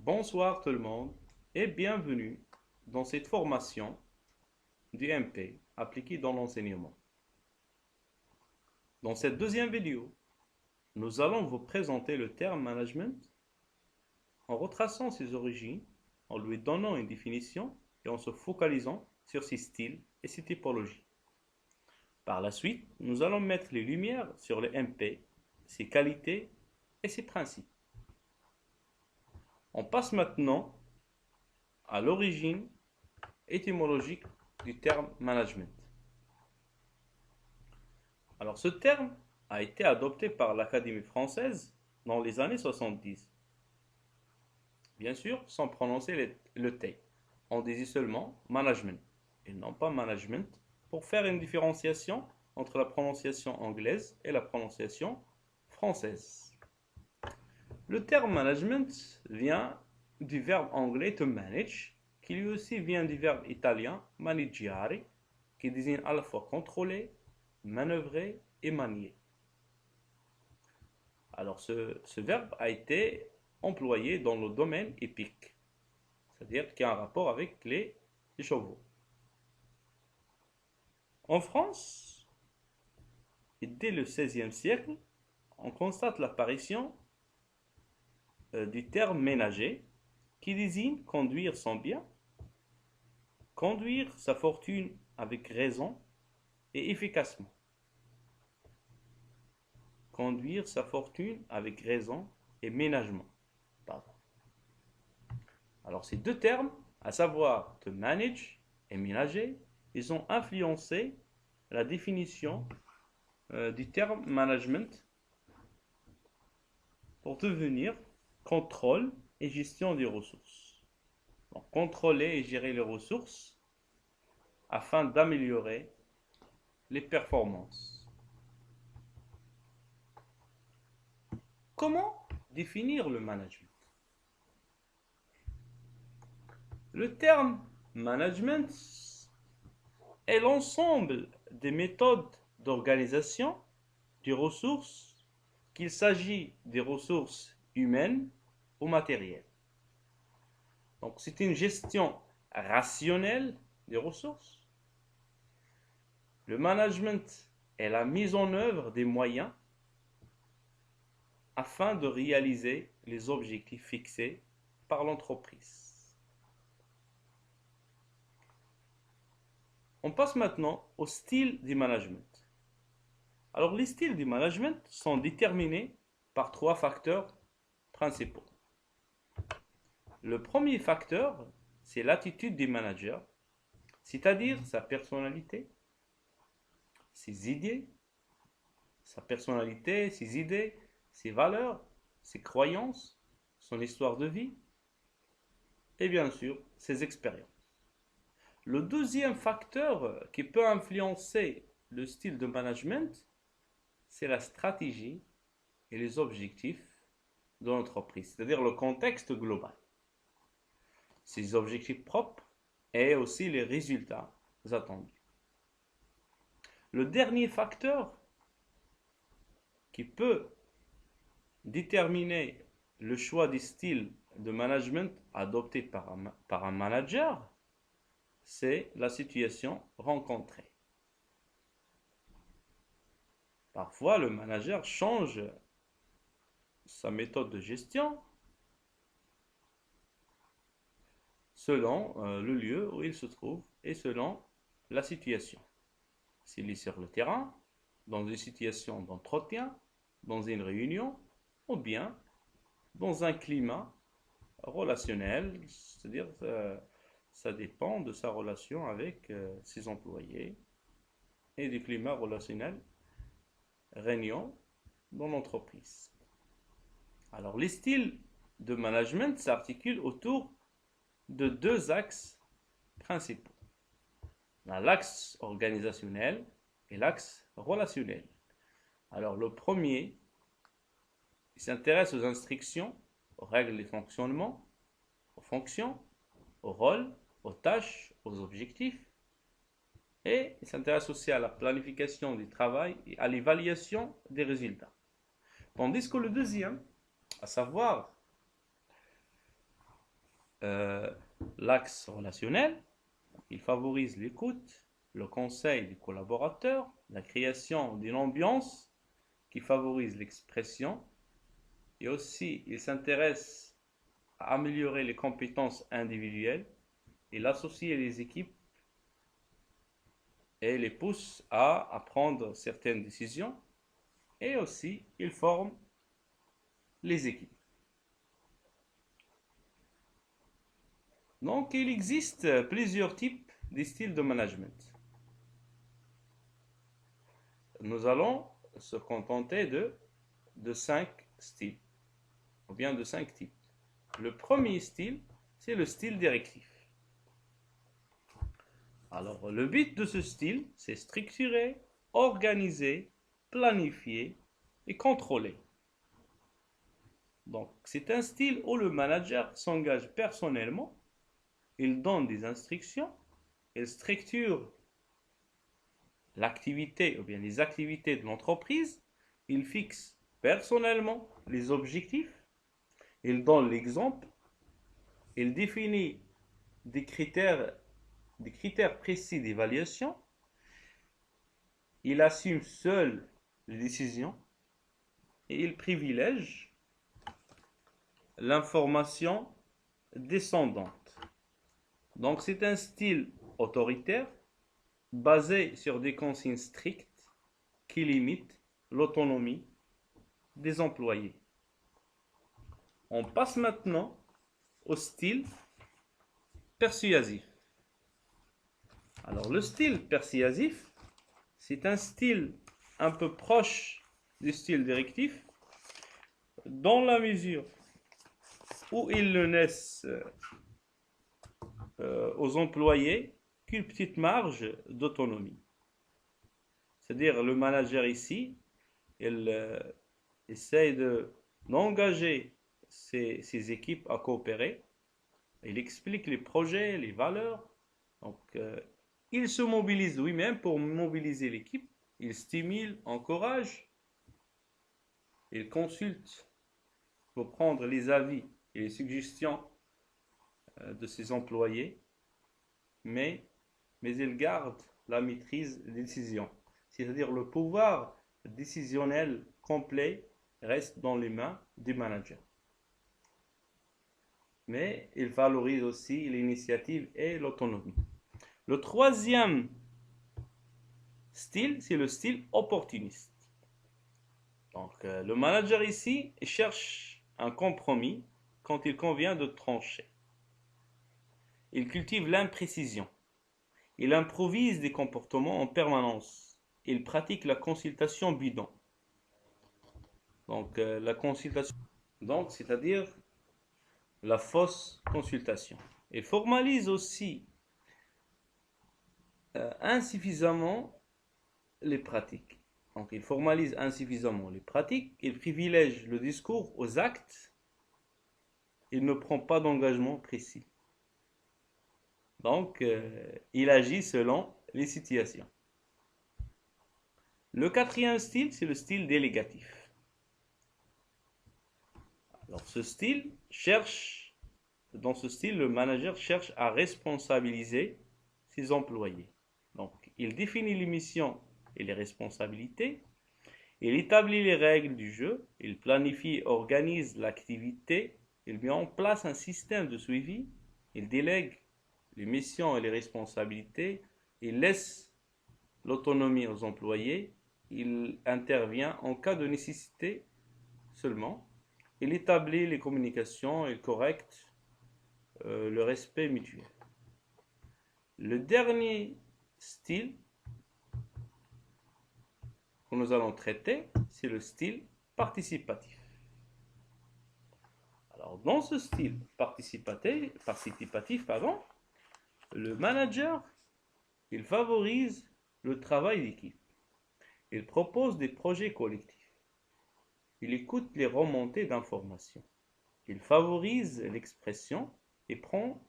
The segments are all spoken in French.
Bonsoir tout le monde et bienvenue dans cette formation du MP appliquée dans l'enseignement. Dans cette deuxième vidéo, nous allons vous présenter le terme management en retraçant ses origines, en lui donnant une définition et en se focalisant sur ses styles et ses typologies. Par la suite, nous allons mettre les lumières sur le MP, ses qualités et ses principes. On passe maintenant à l'origine étymologique du terme management. Alors ce terme a été adopté par l'Académie française dans les années 70. Bien sûr, sans prononcer le T. On disait seulement management et non pas management pour faire une différenciation entre la prononciation anglaise et la prononciation française. Le terme management vient du verbe anglais to manage, qui lui aussi vient du verbe italien maneggiare, qui désigne à la fois contrôler, manœuvrer et manier. Alors ce verbe a été employé dans le domaine hippique, c'est-à-dire qui a un rapport avec les chevaux. En France, et dès le XVIe siècle, on constate l'apparition du terme ménager qui désigne conduire son bien, conduire sa fortune avec raison et efficacement. Conduire sa fortune avec raison et ménagement. Pardon. Alors ces deux termes, à savoir to manage et ménager, ils ont influencé la définition du terme management pour devenir contrôle et gestion des ressources. Donc, contrôler et gérer les ressources afin d'améliorer les performances. Comment définir le management? Le terme management est l'ensemble des méthodes d'organisation des ressources, qu'il s'agit des ressources humaines ou matérielles. Donc c'est une gestion rationnelle des ressources. Le management est la mise en œuvre des moyens afin de réaliser les objectifs fixés par l'entreprise. On passe maintenant au style du management. Alors les styles du management sont déterminés par trois facteurs principaux. Le premier facteur, c'est l'attitude du manager, c'est-à-dire sa personnalité, ses idées, ses valeurs, ses croyances, son histoire de vie et bien sûr ses expériences. Le deuxième facteur qui peut influencer le style de management, c'est la stratégie et les objectifs de l'entreprise, c'est-à-dire le contexte global. Ses objectifs propres et aussi les résultats attendus. Le dernier facteur qui peut déterminer le choix du style de management adopté par un manager, c'est la situation rencontrée. Parfois, le manager change sa méthode de gestion selon le lieu où il se trouve et selon la situation. S'il est sur le terrain, dans une situation d'entretien, dans une réunion, ou bien dans un climat relationnel, c'est-à-dire ça dépend de sa relation avec ses employés et du climat relationnel régnant dans l'entreprise. Alors les styles de management s'articulent autour de deux axes principaux. L'axe organisationnel et l'axe relationnel. Alors le premier, il s'intéresse aux instructions, aux règles de fonctionnement, aux fonctions, aux rôles, aux tâches, aux objectifs. Et il s'intéresse aussi à la planification du travail et à l'évaluation des résultats. Tandis que le deuxième, à savoir euh, l'axe relationnel. Il favorise l'écoute, le conseil des collaborateurs, la création d'une ambiance qui favorise l'expression. Et aussi, il s'intéresse à améliorer les compétences individuelles. Il associe les équipes et les pousse à prendre certaines décisions. Et aussi, il forme les équipes. Donc, il existe plusieurs types de styles de management. Nous allons se contenter de 5 styles, ou bien de 5 types. Le premier style, c'est le style directif. Alors, le but de ce style, c'est structurer, organiser, planifier et contrôler. Donc, c'est un style où le manager s'engage personnellement, il donne des instructions, il structure l'activité ou bien les activités de l'entreprise, il fixe personnellement les objectifs, il donne l'exemple, il définit des critères précis d'évaluation, il assume seul les décisions et il privilège l'information descendante. Donc c'est un style autoritaire basé sur des consignes strictes qui limitent l'autonomie des employés. On passe maintenant au style persuasif. Alors le style persuasif, c'est un style un peu proche du style directif dans la mesure où il ne laisse aux employés qu'une petite marge d'autonomie. C'est-à-dire le manager ici, il essaye d'engager ses équipes à coopérer. Il explique les projets, les valeurs. Donc, il se mobilise lui-même pour mobiliser l'équipe. Il stimule, encourage. Il consulte pour prendre les avis et les suggestions de ses employés. Mais il garde la maîtrise des décisions. C'est-à-dire le pouvoir décisionnel complet reste dans les mains du manager. Mais il valorise aussi l'initiative et l'autonomie. Le troisième style, c'est le style opportuniste. Donc, le manager ici cherche un compromis quand il convient de trancher. Il cultive l'imprécision. Il improvise des comportements en permanence. Il pratique la consultation bidon. Donc, la consultation, donc, c'est-à-dire la fausse consultation. Il formalise aussi insuffisamment les pratiques. Donc, il formalise insuffisamment les pratiques, il privilège le discours aux actes, il ne prend pas d'engagement précis. Donc, il agit selon les situations. Le quatrième style, c'est le style délégatif. Alors, dans ce style, le manager cherche à responsabiliser ses employés. Donc, il définit les missions et les responsabilités, il établit les règles du jeu, il planifie et organise l'activité, il met en place un système de suivi, il délègue les missions et les responsabilités, il laisse l'autonomie aux employés, il intervient en cas de nécessité seulement, il établit les communications, il correcte le respect mutuel. Le dernier style que nous allons traiter, c'est le style participatif. Alors, dans ce style participatif, le manager, il favorise le travail d'équipe. Il propose des projets collectifs. Il écoute les remontées d'informations. Il favorise l'expression et prend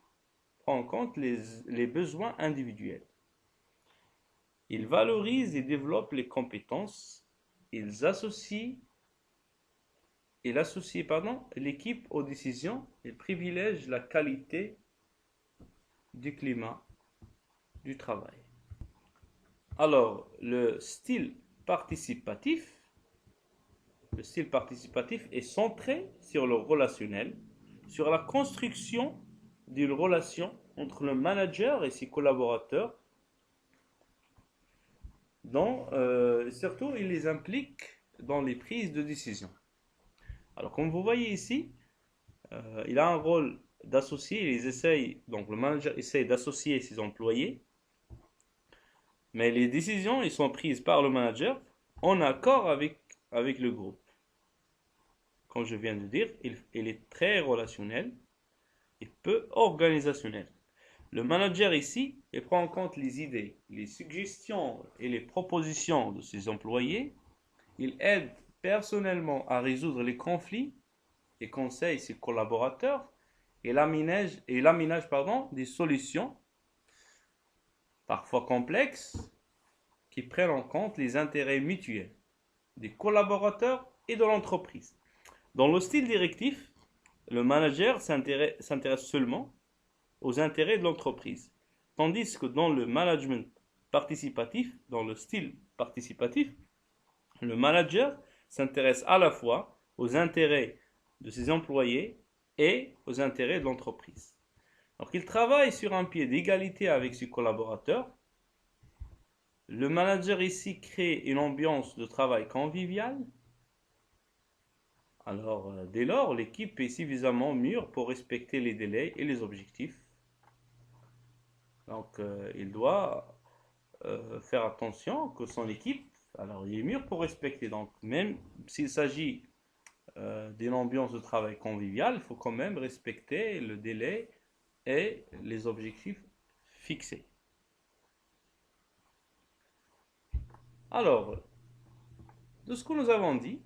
en compte les besoins individuels. Il valorise et développe les compétences. Ils associent il associe l'équipe aux décisions et privilège la qualité du climat du travail. Alors, le style participatif est centré sur le relationnel, sur la construction d'une relation entre le manager et ses collaborateurs, dont surtout il les implique dans les prises de décision. Alors, comme vous voyez ici, il a un rôle d'associer, donc le manager essaye d'associer ses employés, mais les décisions ils sont prises par le manager en accord avec le groupe. Comme je viens de dire, il est très relationnel et peu organisationnel. Le manager ici, il prend en compte les idées, les suggestions et les propositions de ses employés. Il aide personnellement à résoudre les conflits et conseille ses collaborateurs et il aménage des solutions parfois complexes qui prennent en compte les intérêts mutuels des collaborateurs et de l'entreprise. Dans le style directif, le manager s'intéresse seulement aux intérêts de l'entreprise, tandis que dans le management participatif, dans le style participatif, le manager s'intéresse à la fois aux intérêts de ses employés et aux intérêts de l'entreprise. Donc il travaille sur un pied d'égalité avec ses collaborateurs. Le manager ici crée une ambiance de travail conviviale. Alors, dès lors, l'équipe est suffisamment mûre pour respecter les délais et les objectifs. Donc, il doit faire attention que son équipe, alors il est mûr pour respecter. Donc, même s'il s'agit d'une ambiance de travail conviviale, il faut quand même respecter le délai et les objectifs fixés. Alors, de ce que nous avons dit,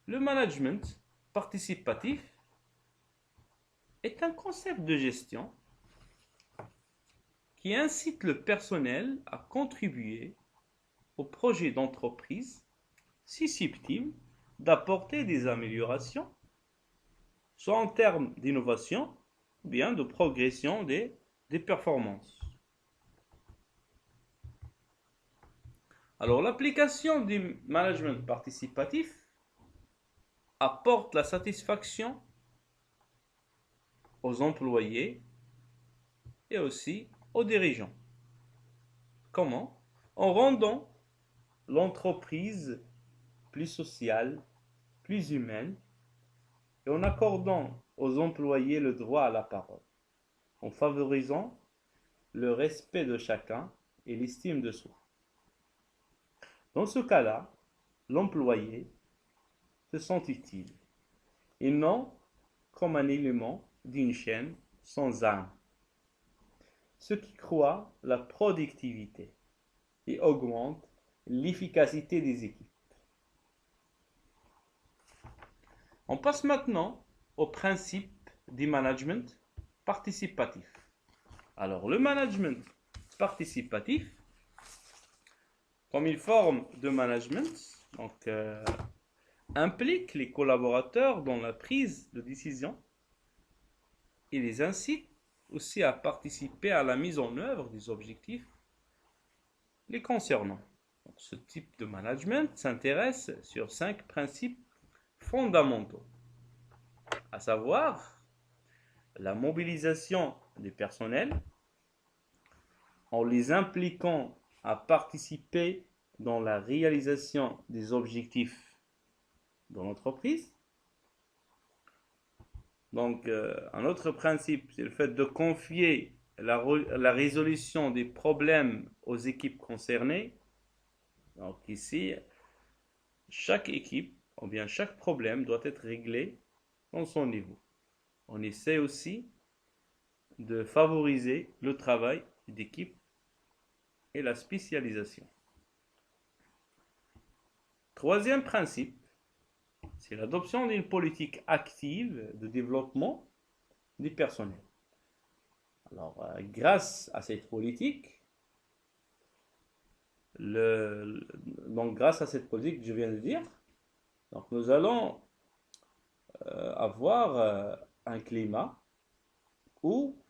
le management participatif est un concept de gestion qui incite le personnel à contribuer au projet d'entreprise susceptible d'apporter des améliorations, soit en termes d'innovation, ou bien de progression des performances. Alors, l'application du management participatif apporte la satisfaction aux employés et aussi aux dirigeants. Comment? En rendant l'entreprise plus sociale, plus humaine et en accordant aux employés le droit à la parole, en favorisant le respect de chacun et l'estime de soi. Dans ce cas-là, l'employé se sent utile et non comme un élément d'une chaîne sans âme, ce qui croît la productivité et augmente l'efficacité des équipes. On passe maintenant au principe du management participatif. Alors, le management participatif, comme une forme de management, donc, implique les collaborateurs dans la prise de décision et les incite aussi à participer à la mise en œuvre des objectifs les concernant. Donc, ce type de management s'intéresse sur 5 principes fondamentaux, à savoir la mobilisation des personnels en les impliquant à participer dans la réalisation des objectifs de l'entreprise. Donc, un autre principe, c'est le fait de confier la résolution des problèmes aux équipes concernées. Donc ici, chaque équipe, ou bien chaque problème doit être réglé dans son niveau. On essaie aussi de favoriser le travail d'équipe et la spécialisation. Troisième principe, c'est l'adoption d'une politique active de développement du personnel. Alors, grâce à cette politique, grâce à cette politique que je viens de dire, donc nous allons avoir un climat ou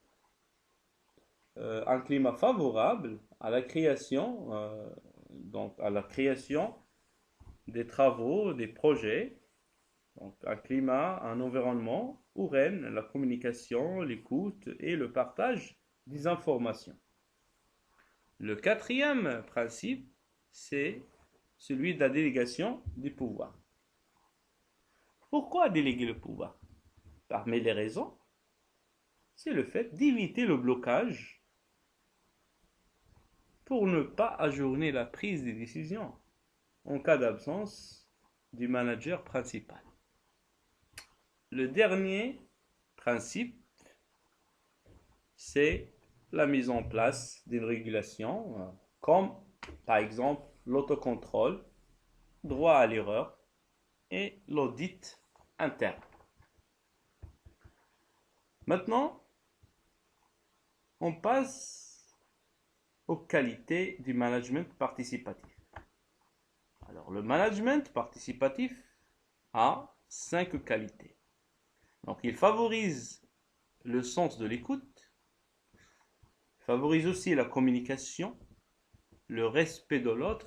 un climat favorable à la création, donc à la création des travaux, des projets, donc un climat, un environnement où règne la communication, l'écoute et le partage des informations. Le quatrième principe, c'est celui de la délégation du pouvoir. Pourquoi déléguer le pouvoir? Parmi les raisons, c'est le fait d'éviter le blocage pour ne pas ajourner la prise des décisions en cas d'absence du manager principal. Le dernier principe, c'est la mise en place d'une régulation comme par exemple l'autocontrôle, droit à l'erreur et l'audit interne. Maintenant, on passe aux qualités du management participatif. Alors, le management participatif a 5 qualités. Donc, il favorise le sens de l'écoute, favorise aussi la communication, le respect de l'autre,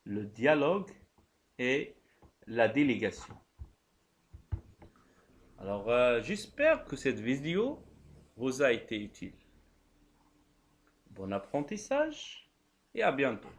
le dialogue et la délégation. Alors, j'espère que cette vidéo vous a été utile. Bon apprentissage et à bientôt.